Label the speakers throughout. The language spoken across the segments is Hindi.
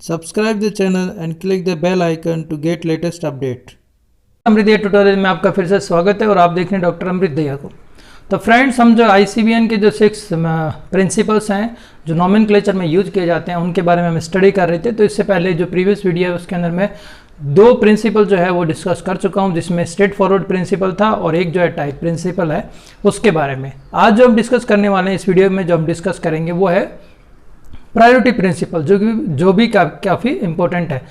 Speaker 1: Subscribe the channel and click the bell icon to get latest update।
Speaker 2: Amrit Dahiya tutorial में आपका फिर से स्वागत है और आप देख रहे हैं डॉक्टर अमृत दहिया को। तो फ्रेंड्स, हम जो ICBN के जो 6 प्रिंसिपल्स हैं जो नॉमेनक्लेचर में यूज किए जाते हैं उनके बारे में हम स्टडी कर रहे थे। तो इससे पहले जो प्रीवियस वीडियो है उसके अंदर मैं 2 प्रिंसिपल जो है वो डिस्कस कर चुका हूँ, जिसमें स्ट्रेट फॉरवर्ड प्रिंसिपल था और एक जो है टाइप प्रिंसिपल है उसके बारे में। आज जो हम डिस्कस करने वाले हैं इस वीडियो में, जो हम डिस्कस करेंगे वो है प्रायोरिटी प्रिंसिपल, जो भी काफ़ी इंपॉर्टेंट है।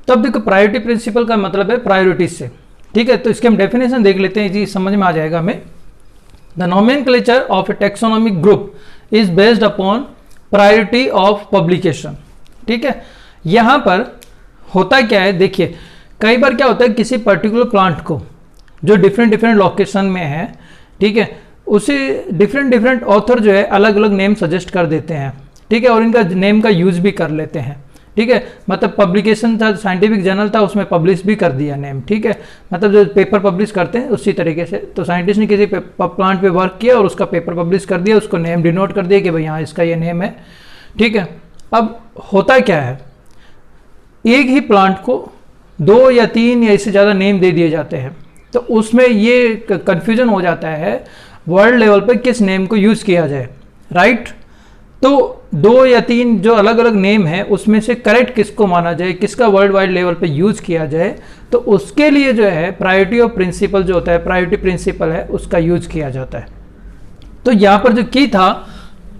Speaker 2: तो अब देखो, प्रायोरिटी प्रिंसिपल का मतलब है प्रायोरिटी से, ठीक है। तो इसके हम डेफिनेशन देख लेते हैं जी, समझ में आ जाएगा हमें। The nomenclature of A taxonomic group is based upon priority of publication, ठीक है। यहाँ पर होता क्या है, देखिए कई बार क्या होता है, किसी पर्टिकुलर प्लांट को जो डिफरेंट लोकेशन में है, ठीक है, उसे डिफरेंट ऑथर जो है अलग अलग नेम सजेस्ट कर देते हैं, ठीक है, और इनका नेम का यूज भी कर लेते हैं, ठीक है। मतलब पब्लिकेशन था, साइंटिफिक जर्नल था, उसमें पब्लिश भी कर दिया नेम, ठीक है। मतलब जो पेपर पब्लिश करते हैं उसी तरीके से। तो साइंटिस्ट ने किसी प्लांट पे वर्क किया और उसका पेपर पब्लिश कर दिया, उसको नेम डिनोट कर दिया कि भाई हाँ इसका ये नेम है, ठीक है। अब होता क्या है, एक ही प्लांट को 2 या 3 या इससे ज़्यादा नेम दे दिए जाते हैं, तो उसमें ये कन्फ्यूजन हो जाता है वर्ल्ड लेवल पर किस नेम को यूज़ किया जाए, राइट। तो 2 या 3 जो अलग अलग नेम है उसमें से करेक्ट किसको माना जाए, किसका वर्ल्ड वाइड लेवल पे यूज किया जाए, तो उसके लिए जो है प्रायोरिटी ऑफ प्रिंसिपल जो होता है, प्रायोरिटी प्रिंसिपल है, उसका यूज किया जाता है। तो यहाँ पर जो की था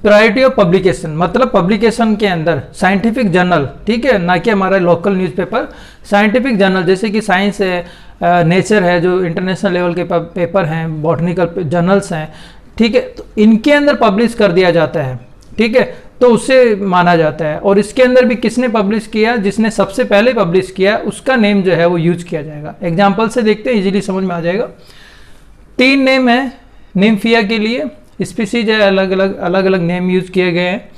Speaker 2: प्रायोरिटी ऑफ पब्लिकेशन, मतलब पब्लिकेशन के अंदर साइंटिफिक जर्नल, ठीक है, ना कि हमारा लोकल न्यूज़पेपर, साइंटिफिक जर्नल जैसे कि साइंस है, नेचर है, जो इंटरनेशनल लेवल के पेपर हैं, बॉटनिकल जर्नल्स हैं, ठीक है, तो इनके अंदर पब्लिश कर दिया जाता है, ठीक है, तो उससे माना जाता है। और इसके अंदर भी किसने पब्लिश किया, जिसने सबसे पहले पब्लिश किया उसका नेम जो है वो यूज किया जाएगा। एग्जांपल से देखते हैं, इजीली समझ में आ जाएगा। 3 नेम है निम्फिया के लिए, स्पीसीज है, अलग अलग नेम यूज किए गए हैं।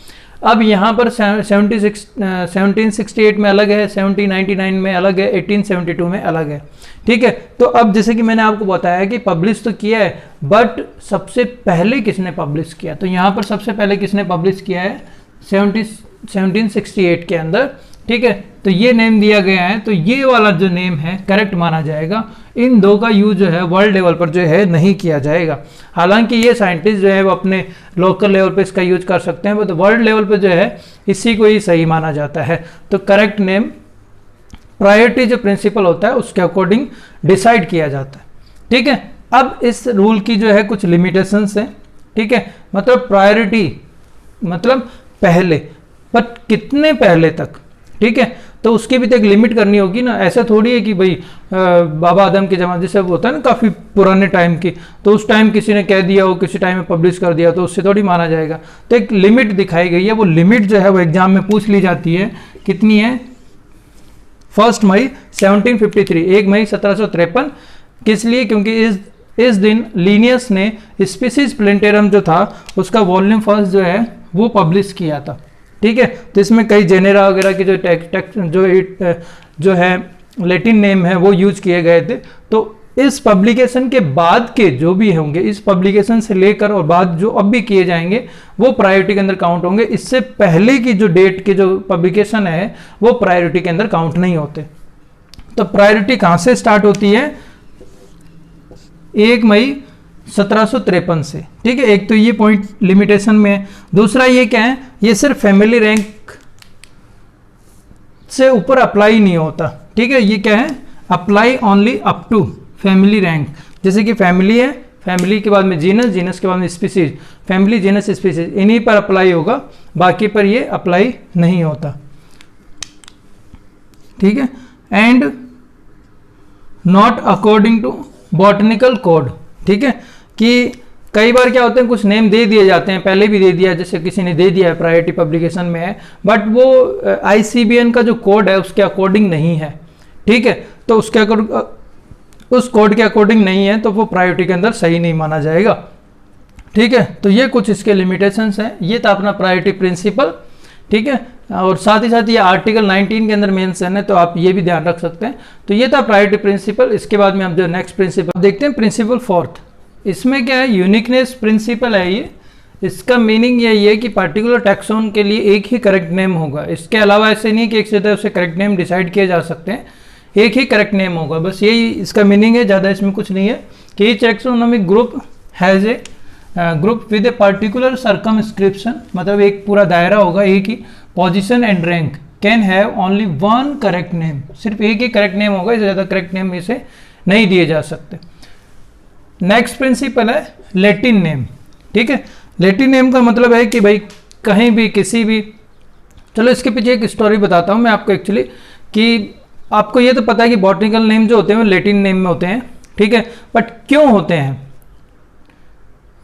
Speaker 2: अब यहाँ पर 1768 में अलग है, 1799 में अलग है, 1872 में अलग है, ठीक है। तो अब जैसे कि मैंने आपको बताया कि पब्लिश तो किया है, बट सबसे पहले किसने पब्लिश किया, तो यहाँ पर सबसे पहले किसने पब्लिश किया है 1768 के अंदर, ठीक है। तो ये नेम दिया गया है, तो ये वाला जो नेम है करेक्ट माना जाएगा। इन 2 का यूज जो है वर्ल्ड लेवल पर जो है नहीं किया जाएगा। हालांकि ये साइंटिस्ट जो है वो अपने लोकल लेवल पर इसका यूज कर सकते हैं, तो वर्ल्ड लेवल पर जो है इसी को ही सही माना जाता है। तो करेक्ट नेम प्रायोरिटी जो प्रिंसिपल होता है उसके अकॉर्डिंग डिसाइड किया जाता है, ठीक है। अब इस रूल की जो है कुछ लिमिटेशंस हैं, ठीक है। मतलब प्रायोरिटी मतलब पहले, बट कितने पहले तक, ठीक है, तो उसकी भी तो एक लिमिट करनी होगी ना। ऐसा थोड़ी है कि भाई बाबा आदम के ज़माने जैसे होता है ना, काफ़ी पुराने टाइम की, तो उस टाइम किसी ने कह दिया हो, किसी टाइम में पब्लिश कर दिया, तो उससे थोड़ी माना जाएगा। तो एक लिमिट दिखाई गई है, वो लिमिट जो है वो एग्जाम में पूछ ली जाती है। कितनी है, 1 मई 1753, 1 मई 1753। किस लिए, क्योंकि इस दिन लीनियस ने स्पीसीज प्लेंटेरम जो था उसका वॉल्यूम 1 जो है वो पब्लिश किया था, ठीक है। तो इसमें कई जेनेरा वगैरह के जो है लैटिन नेम है वो यूज किए गए थे। तो इस पब्लिकेशन के बाद के जो भी होंगे, इस पब्लिकेशन से लेकर और बाद जो अब भी किए जाएंगे वो प्रायोरिटी के अंदर काउंट होंगे। इससे पहले की जो डेट के जो पब्लिकेशन है वो प्रायोरिटी के अंदर काउंट नहीं होते। तो प्रायोरिटी कहाँ से स्टार्ट होती है, 1 मई 1753 से, ठीक है। एक तो ये पॉइंट लिमिटेशन में है। दूसरा ये क्या है, ये सिर्फ फैमिली रैंक से ऊपर अप्लाई नहीं होता, ठीक है। ये क्या है, apply only up to family rank. जैसे कि फैमिली है, फैमिली के बाद में जीनस, जीनस के बाद में स्पीसीज, फैमिली जीनस स्पीसीज, इन्हीं पर अप्लाई होगा, बाकी पर ये अप्लाई नहीं होता, ठीक है। And not according to botanical code, ठीक है। कि कई बार क्या होते हैं, कुछ नेम दे दिए जाते हैं, पहले भी दे दिया, जैसे किसी ने दे दिया है प्रायोरिटी पब्लिकेशन में है, बट वो ICBN का जो कोड है उसके अकॉर्डिंग नहीं है, ठीक है। तो उस कोड के अकॉर्डिंग नहीं है, तो वो प्रायोरिटी के अंदर सही नहीं माना जाएगा, ठीक है। तो ये कुछ इसके लिमिटेशंस हैं। ये था अपना प्रायोरिटी प्रिंसिपल, ठीक है। और साथ ही साथ ये आर्टिकल 19 के अंदर मेंशन है, तो आप ये भी ध्यान रख सकते हैं। तो ये था प्रायोरिटी प्रिंसिपल। इसके बाद में हम जो नेक्स्ट प्रिंसिपल देखते हैं, प्रिंसिपल 4th। इसमें क्या है, यूनिकनेस प्रिंसिपल है ये। इसका मीनिंग यही है कि पार्टिकुलर टैक्सोन के लिए एक ही करेक्ट नेम होगा। इसके अलावा ऐसे नहीं कि एक से उसे करेक्ट नेम डिसाइड किए जा सकते हैं, एक ही करेक्ट नेम होगा, बस यही इसका मीनिंग है, ज़्यादा इसमें कुछ नहीं है। कि each taxonomic group has a group with a particular circumscription, मतलब एक पूरा दायरा होगा, एक ही position and rank, can have only one correct name, सिर्फ एक ही करेक्ट नेम होगा, इससे ज़्यादा करेक्ट नेम इसे नहीं दिए जा सकते। नेक्स्ट प्रिंसिपल है लैटिन नेम। ठीक है, लैटिन नेम का मतलब है कि भाई कहीं भी किसी भी, चलो इसके पीछे एक स्टोरी बताता हूँ मैं आपको एक्चुअली, कि आपको ये तो पता है कि बॉटनिकल नेम जो होते हैं वो लैटिन नेम में होते हैं। ठीक है, बट क्यों होते हैं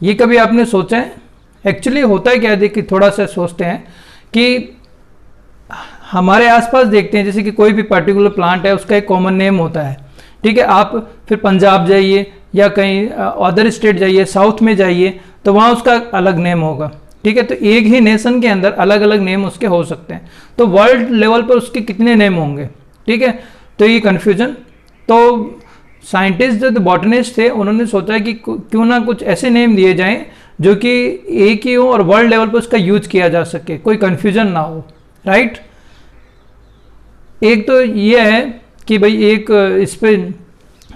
Speaker 2: ये कभी आपने सोचा है? एक्चुअली होता है क्या, देखिए थोड़ा सा सोचते हैं कि हमारे आसपास देखते हैं, जैसे कि कोई भी पर्टिकुलर प्लांट है उसका एक कॉमन नेम होता है। ठीक है, आप फिर पंजाब जाइए या कहीं अदर स्टेट जाइए, साउथ में जाइए, तो वहाँ उसका अलग नेम होगा। ठीक है, तो एक ही नेशन के अंदर अलग अलग नेम उसके हो सकते हैं, तो वर्ल्ड लेवल पर उसके कितने नेम होंगे? ठीक है, तो ये कन्फ्यूजन, तो साइंटिस्ट जो बॉटनिस्ट थे उन्होंने सोचा कि क्यों ना कुछ ऐसे नेम दिए जाएं जो कि एक ही हो और वर्ल्ड लेवल पर उसका यूज किया जा सके, कोई कन्फ्यूजन ना हो। राइट, एक तो ये है कि भाई एक इस पर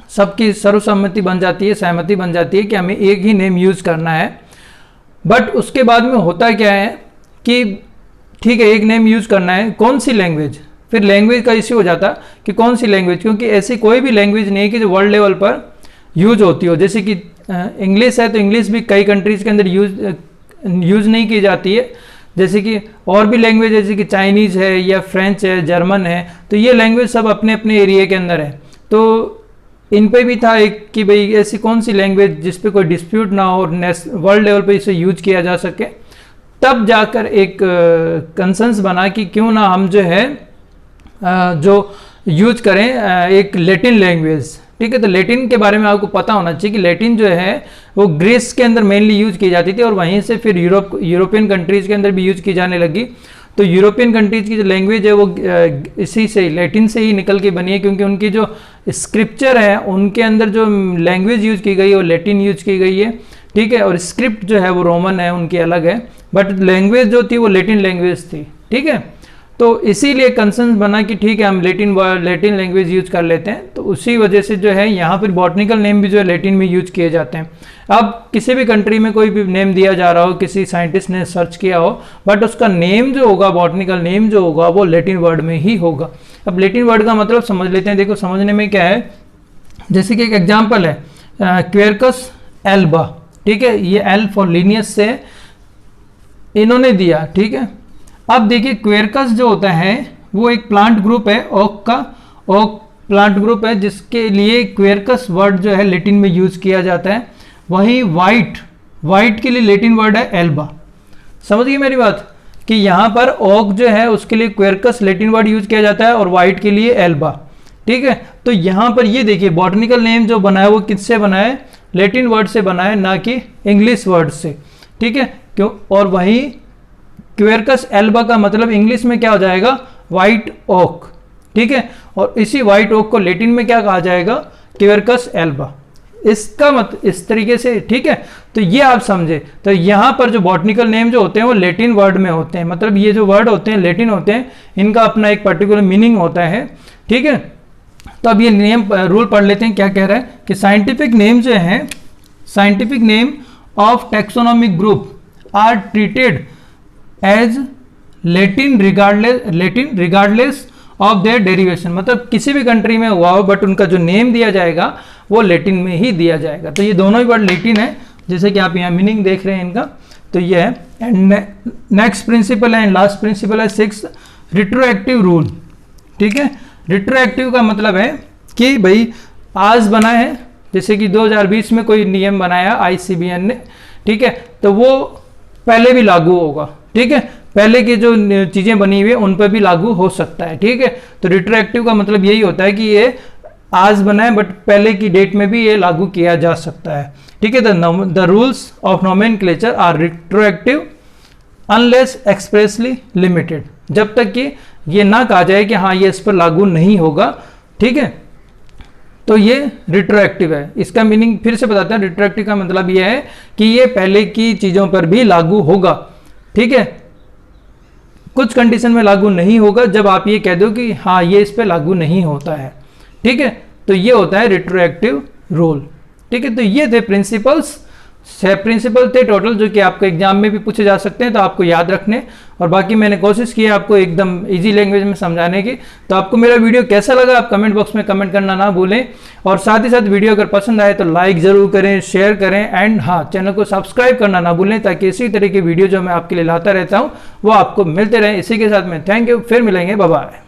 Speaker 2: सबकी सर्वसम्मति बन जाती है, सहमति बन जाती है कि हमें एक ही नेम यूज करना है। बट उसके बाद में होता क्या है कि ठीक है एक नेम यूज करना है, कौन सी लैंग्वेज, फिर लैंग्वेज का इश्यू हो जाता कि कौन सी लैंग्वेज, क्योंकि ऐसी कोई भी लैंग्वेज नहीं है कि जो वर्ल्ड लेवल पर यूज होती हो। जैसे कि इंग्लिश है तो इंग्लिश भी कई कंट्रीज के अंदर यूज नहीं की जाती है, जैसे कि और भी लैंग्वेज जैसे कि चाइनीज़ है या फ्रेंच है, जर्मन है, तो ये लैंग्वेज सब अपने अपने एरिया के अंदर है। तो इन पे भी था एक कि भाई ऐसी कौन सी लैंग्वेज जिस पे कोई डिस्प्यूट ना हो और वर्ल्ड लेवल पे इसे यूज किया जा सके, तब जाकर एक कंसेंस बना कि क्यों ना हम जो है जो यूज करें एक लैटिन लैंग्वेज। ठीक है, तो लैटिन के बारे में आपको पता होना चाहिए कि लैटिन जो है वो ग्रीस के अंदर मेनली यूज की जाती थी और वहीं से फिर यूरोपियन कंट्रीज के अंदर भी यूज की जाने लगी। तो यूरोपियन कंट्रीज की जो लैंग्वेज है वो इसी से लैटिन से ही निकल के बनी है, क्योंकि उनकी जो स्क्रिप्चर है उनके अंदर जो लैंग्वेज यूज की गई है वो लैटिन यूज की गई है। ठीक है, और स्क्रिप्ट जो है वो रोमन है, उनकी अलग है, बट लैंग्वेज जो थी वो लैटिन लैंग्वेज थी। ठीक है, तो इसीलिए कंसर्न बना कि ठीक है हम लैटिन लैंग्वेज यूज कर लेते हैं, तो उसी वजह से जो है यहाँ पर बॉटनिकल नेम भी जो है लैटिन में यूज किए जाते हैं। अब किसी भी कंट्री में कोई भी नेम दिया जा रहा हो, किसी साइंटिस्ट ने सर्च किया हो, बट उसका नेम जो होगा, बॉटनिकल नेम जो होगा वो लैटिन वर्ड में ही होगा। अब लैटिन वर्ड का मतलब समझ लेते हैं, देखो समझने में क्या है, जैसे कि एक एग्जाम्पल है क्वेरकस एल्बा। ठीक है, ये एल फॉर लीनियस से इन्होंने दिया। ठीक है, अब देखिए क्वेरकस जो होता है वो एक प्लांट ग्रुप है, ओक का, ओक प्लांट ग्रुप है जिसके लिए क्वेरकस वर्ड जो है लैटिन में यूज किया जाता है। वहीं वाइट के लिए लैटिन वर्ड है एल्बा। समझ गए मेरी बात, कि यहाँ पर ओक जो है उसके लिए क्वेरकस लैटिन वर्ड यूज किया जाता है और वाइट के लिए एल्बा। ठीक है, तो यहाँ पर ये देखिए बॉटनिकल नेम जो बना है वो किससे बना है, लैटिन वर्ड से बना है, ना कि इंग्लिश वर्ड से। ठीक है, क्यों, और वहीं क्वेरकस एल्बा का मतलब इंग्लिश में क्या हो जाएगा, वाइट ओक। ठीक है, और इसी वाइट ओक को लैटिन में क्या कहा जाएगा, क्वेरकस एल्बा। इसका मत इस तरीके से। ठीक है, तो ये आप समझे, तो यहाँ पर जो बॉटनिकल नेम जो होते हैं वो लैटिन वर्ड में होते हैं, मतलब ये जो वर्ड होते हैं लैटिन होते हैं, इनका अपना एक पर्टिकुलर मीनिंग होता है। ठीक है, तो अब ये नियम रूल पढ़ लेते हैं, क्या कह रहा है कि साइंटिफिक नेम जो है, scientific name of taxonomic group are treated as Latin regardless of their derivation. मतलब किसी भी कंट्री में हुआ हो बट उनका जो नेम दिया जाएगा वो लैटिन में ही दिया जाएगा। तो ये दोनों ही वर्ड लैटिन है, जैसे कि आप यहाँ मीनिंग देख रहे हैं इनका, तो ये है। एंड नेक्स्ट प्रिंसिपल है, लास्ट प्रिंसिपल है 6 रिट्रोएक्टिव रूल। ठीक है, रिट्रोएक्टिव का मतलब है कि भाई आज बना है, जैसे कि 2020 में कोई नियम बनाया ICBN ने, ठीक है, तो वो पहले भी लागू होगा। ठीक है, पहले की जो चीज़ें बनी हुई है उन पर भी लागू हो सकता है। ठीक है, तो रिट्रोएक्टिव का मतलब यही होता है कि ये आज बना है बट पहले की डेट में भी ये लागू किया जा सकता है। ठीक है, the rules of nomenclature are retroactive unless expressly limited, जब तक कि ये ना कहा जाए कि हाँ ये इस पर लागू नहीं होगा। ठीक है, तो ये रिट्रोएक्टिव है। इसका मीनिंग फिर से बताते हैं, रिट्रोएक्टिव का मतलब ये है कि ये पहले की चीजों पर भी लागू होगा, ठीक है। कुछ कंडीशन में लागू नहीं होगा जब आप ये कह दो कि हाँ ये इस पे लागू नहीं होता है, ठीक है। तो ये होता है रिट्रोएक्टिव रूल, ठीक है। तो ये थे प्रिंसिपल्स, 6 प्रिंसिपल थे टोटल, जो कि आपको एग्जाम में भी पूछे जा सकते हैं, तो आपको याद रखने। और बाकी मैंने कोशिश की है आपको एकदम इजी लैंग्वेज में समझाने की। तो आपको मेरा वीडियो कैसा लगा आप कमेंट बॉक्स में कमेंट करना ना भूलें, और साथ ही साथ वीडियो अगर पसंद आए तो लाइक ज़रूर करें, शेयर करें, एंड हाँ चैनल को सब्सक्राइब करना ना भूलें, ताकि इसी तरह की वीडियो जो मैं आपके लिए लाता रहता हूँ वो आपको मिलते रहें। इसी के साथ में थैंक यू, फिर मिलेंगे, बाय बाय।